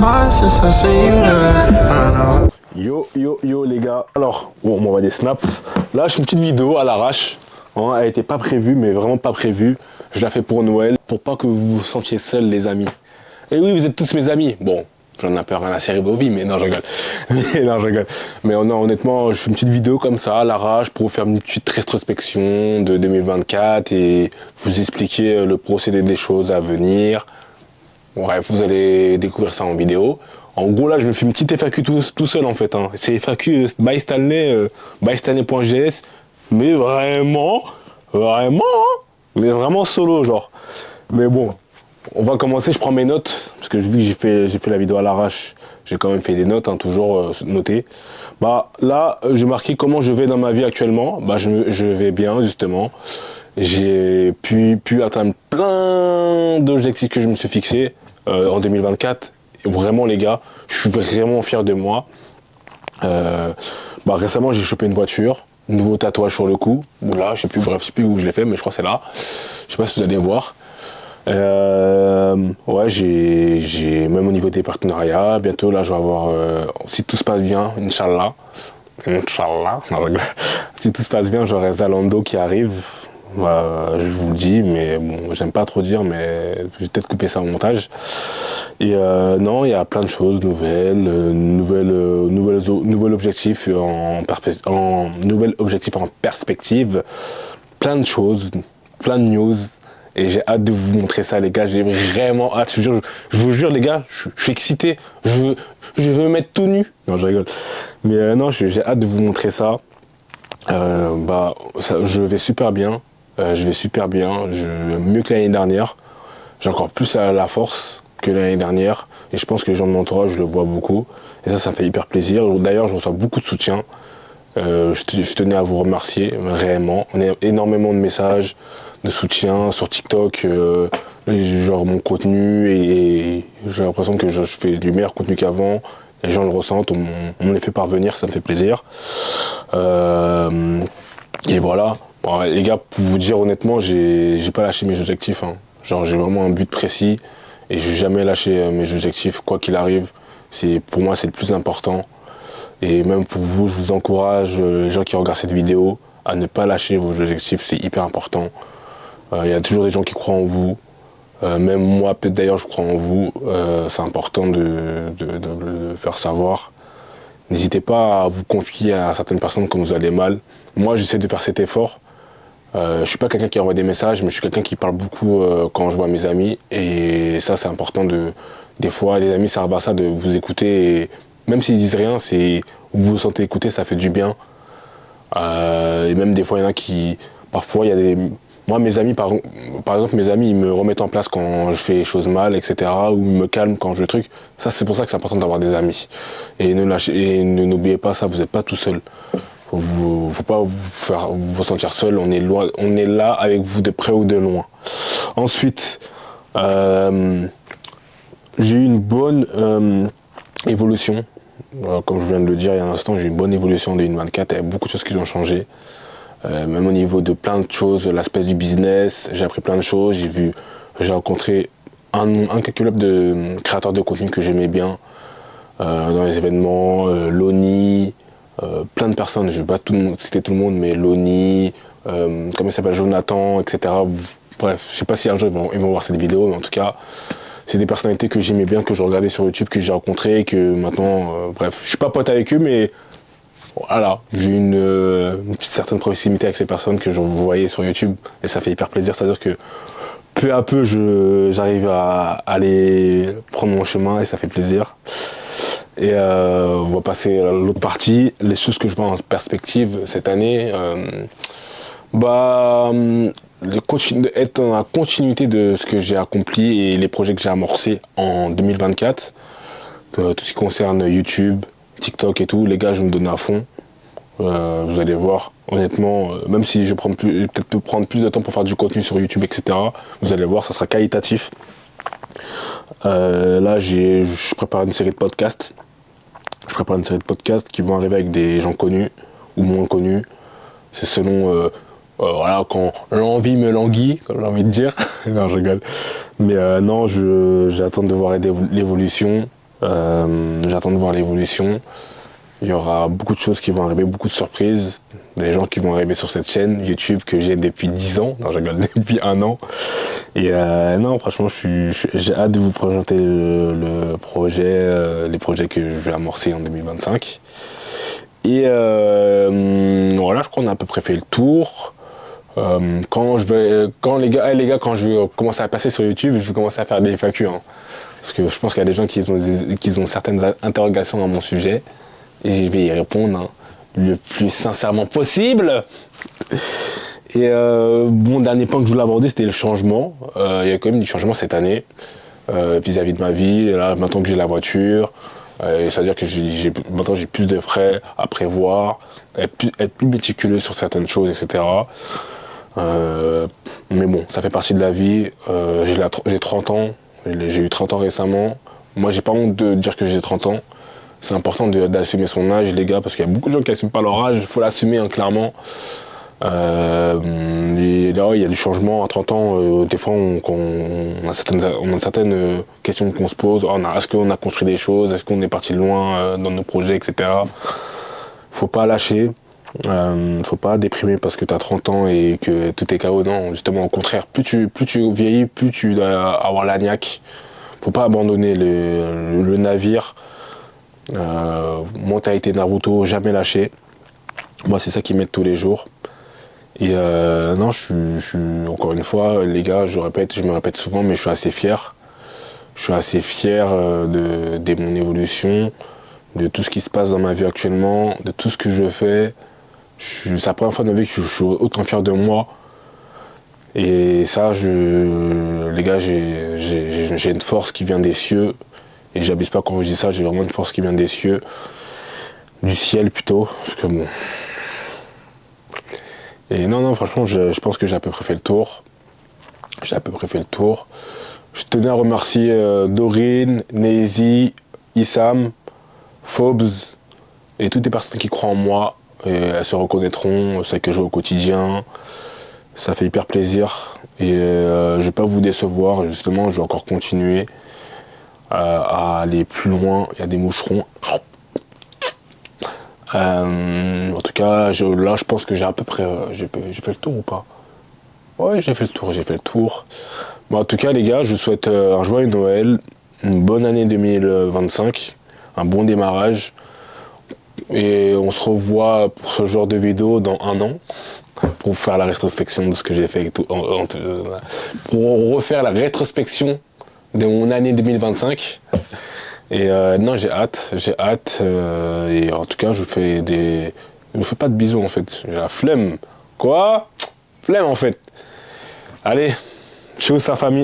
mind since I see you there. I know. Yo les gars, alors bon, on m'envoie des snaps. Là je fais une petite vidéo à l'arrache, hein, elle était pas prévue mais vraiment pas prévue. Je la fais pour Noël, pour pas que vous vous sentiez seuls les amis. Et oui, vous êtes tous mes amis. Bon, j'en ai peur rien à serrer vos vies, mais non je rigole. Mais non, honnêtement, je fais une petite vidéo comme ça à l'arrache pour vous faire une petite rétrospection de 2024 et vous expliquer le procédé des choses à venir. Bref, vous allez découvrir ça en vidéo. En gros, là, je me fais une petite FAQ tout seul, en fait. Hein. C'est FAQ by Stanley, by Stanley.gs. Mais vraiment, mais vraiment solo, genre. Mais bon, on va commencer. Je prends mes notes. Parce que vu que j'ai fait la vidéo à l'arrache, j'ai quand même fait des notes, hein, toujours notées. Bah, là, j'ai marqué comment je vais dans ma vie actuellement. Bah, je vais bien, justement. J'ai pu atteindre plein d'objectifs que je me suis fixés en 2024. Et vraiment les gars, je suis vraiment fier de moi. Récemment j'ai chopé une voiture, nouveau tatouage sur le cou. Là, je sais plus où je l'ai fait, mais je crois que c'est là. Je sais pas si vous allez voir. Ouais, j'ai même au niveau des partenariats, bientôt là je vais avoir, si tout se passe bien, Inch'Allah, non, si tout se passe bien, j'aurai Zalando qui arrive. Je vous le dis, mais bon, j'aime pas trop dire, mais je vais peut-être couper ça au montage. Et non, il y a plein de choses nouvelles, nouvel objectif nouvel objectif en perspective, plein de choses, plein de news. Et j'ai hâte de vous montrer ça, les gars. J'ai vraiment hâte. Je vous jure, les gars, je suis excité. Je veux me mettre tout nu. Non, je rigole. Mais non, j'ai hâte de vous montrer ça. Je vais super bien. Mieux que l'année dernière. J'ai encore plus la force que l'année dernière. Et je pense que les gens de mon entourage, je le vois beaucoup. Et ça me fait hyper plaisir. D'ailleurs, je reçois beaucoup de soutien. Je tenais à vous remercier, réellement. On a énormément de messages, de soutien sur TikTok, genre mon contenu, et j'ai l'impression que je fais du meilleur contenu qu'avant. Les gens le ressentent, on me les fait parvenir, ça me fait plaisir. Et voilà. Bon, les gars, pour vous dire honnêtement, j'ai pas lâché mes objectifs. Hein. Genre, j'ai vraiment un but précis et je vais jamais lâcher mes objectifs, quoi qu'il arrive. Pour moi, c'est le plus important. Et même pour vous, je vous encourage, les gens qui regardent cette vidéo, à ne pas lâcher vos objectifs, c'est hyper important. Il y a toujours des gens qui croient en vous. Même moi, peut-être d'ailleurs, je crois en vous. C'est important de le faire savoir. N'hésitez pas à vous confier à certaines personnes quand vous allez mal. Moi, j'essaie de faire cet effort. Je suis pas quelqu'un qui envoie des messages, mais je suis quelqu'un qui parle beaucoup quand je vois mes amis. Et ça, c'est important des fois, les amis servent à ça, de vous écouter. Et même s'ils disent rien, vous vous sentez écouter, ça fait du bien. Et même des fois, il y en a qui... Parfois, il y a des... Moi, mes amis, par exemple, mes amis, ils me remettent en place quand je fais les choses mal, etc. Ou ils me calment quand je truc. Ça, c'est pour ça que c'est important d'avoir des amis. Et n'oubliez pas ça, vous n'êtes pas tout seul. Faut pas vous sentir seul, on est là avec vous de près ou de loin. Ensuite, j'ai eu une bonne évolution. Comme je viens de le dire il y a un instant, j'ai eu une bonne évolution en 2024, il y a beaucoup de choses qui ont changé. Même au niveau de plein de choses, l'aspect du business, j'ai appris plein de choses, j'ai rencontré un incalculable de créateurs de contenu que j'aimais bien dans les événements, Loni, plein de personnes, je ne vais pas citer tout le monde, mais Loni, comment il s'appelle, Jonathan, etc. Bref, je ne sais pas si un jour ils vont voir cette vidéo, mais en tout cas, c'est des personnalités que j'aimais bien, que je regardais sur YouTube, que j'ai rencontrées, que maintenant, bref, je suis pas pote avec eux, mais voilà, j'ai une certaine proximité avec ces personnes que je voyais sur YouTube, et ça fait hyper plaisir, c'est-à-dire que peu à peu, j'arrive à aller prendre mon chemin, et ça fait plaisir. Et on va passer à l'autre partie, les choses que je vois en perspective cette année. Être dans la continuité de ce que j'ai accompli et les projets que j'ai amorcés en 2024. Tout ce qui concerne YouTube, TikTok et tout, les gars, je me donne à fond. Vous allez voir, honnêtement, même si je peut-être prendre plus de temps pour faire du contenu sur YouTube, etc., vous allez voir, ça sera qualitatif. Là, je prépare une série de podcasts. Qui vont arriver avec des gens connus ou moins connus. C'est selon voilà, quand l'envie me languit, comme j'ai envie de dire. Non, je rigole. Mais non, j'attends de voir l'évolution. J'attends de voir l'évolution. Il y aura beaucoup de choses qui vont arriver, beaucoup de surprises, des gens qui vont arriver sur cette chaîne YouTube que j'ai depuis 10 ans, non je rigole, depuis 1 an. Et non, franchement, j'ai hâte de vous présenter le projet, les projets que je vais amorcer en 2025. Et voilà, je crois qu'on a à peu près fait le tour. Quand les gars, quand je vais commencer à passer sur YouTube, je vais commencer à faire des FAQ, hein. Parce que je pense qu'il y a des gens qui ont certaines interrogations à mon sujet. Et je vais y répondre, hein, le plus sincèrement possible. Et bon, dernier point que je voulais aborder, c'était le changement. Il y a quand même du changement cette année vis-à-vis de ma vie. Là, maintenant que j'ai la voiture, c'est-à-dire que maintenant j'ai plus de frais à prévoir, être plus méticuleux sur certaines choses, etc. Mais bon, ça fait partie de la vie. J'ai 30 ans, j'ai eu 30 ans récemment. Moi, j'ai pas honte de dire que j'ai 30 ans. C'est important d'assumer son âge, les gars, parce qu'il y a beaucoup de gens qui n'assument pas leur âge. Il faut l'assumer, hein, clairement. Et là, il y a du changement. À 30 ans, des fois, on a certaines questions qu'on se pose. Est-ce qu'on a construit des choses? Est-ce qu'on est parti loin dans nos projets, etc. Faut pas lâcher. Faut pas déprimer parce que tu as 30 ans et que tout est KO. Non, justement, au contraire, plus tu vieillis, plus tu dois avoir la niaque. Faut pas abandonner le navire. Mentalité Naruto, jamais lâché. Moi, c'est ça qui m'aide tous les jours. Et non, je suis encore une fois, les gars, je me répète souvent, mais je suis assez fier. Je suis assez fier de mon évolution, de tout ce qui se passe dans ma vie actuellement, de tout ce que je fais. C'est la première fois de ma vie que je suis autant fier de moi. Et ça, les gars, j'ai une force qui vient des cieux. Et j'abuse pas quand je dis ça, j'ai vraiment une force qui vient des cieux, du ciel plutôt, parce que bon. Et non, franchement, je pense que j'ai à peu près fait le tour. J'ai à peu près fait le tour. Je tenais à remercier Dorine, Nezy, Issam, Phobes et toutes les personnes qui croient en moi. Et elles se reconnaîtront, celles que je vois au quotidien. Ça fait hyper plaisir. Et je vais pas vous décevoir, justement, je vais encore continuer à aller plus loin. Il y a des moucherons. En tout cas, là, je pense que j'ai à peu près... j'ai fait le tour ou pas? Ouais, j'ai fait le tour. Bon, en tout cas, les gars, je vous souhaite un joyeux Noël, une bonne année 2025, un bon démarrage. Et on se revoit pour ce genre de vidéo dans 1 an, pour faire la rétrospection de ce que j'ai fait et tout. Pour refaire la rétrospection de mon année 2025. Et non, j'ai hâte. Et en tout cas, je vous fais pas de bisous en fait. J'ai la flemme. Quoi? Flemme en fait. Allez, chez vous sa famille.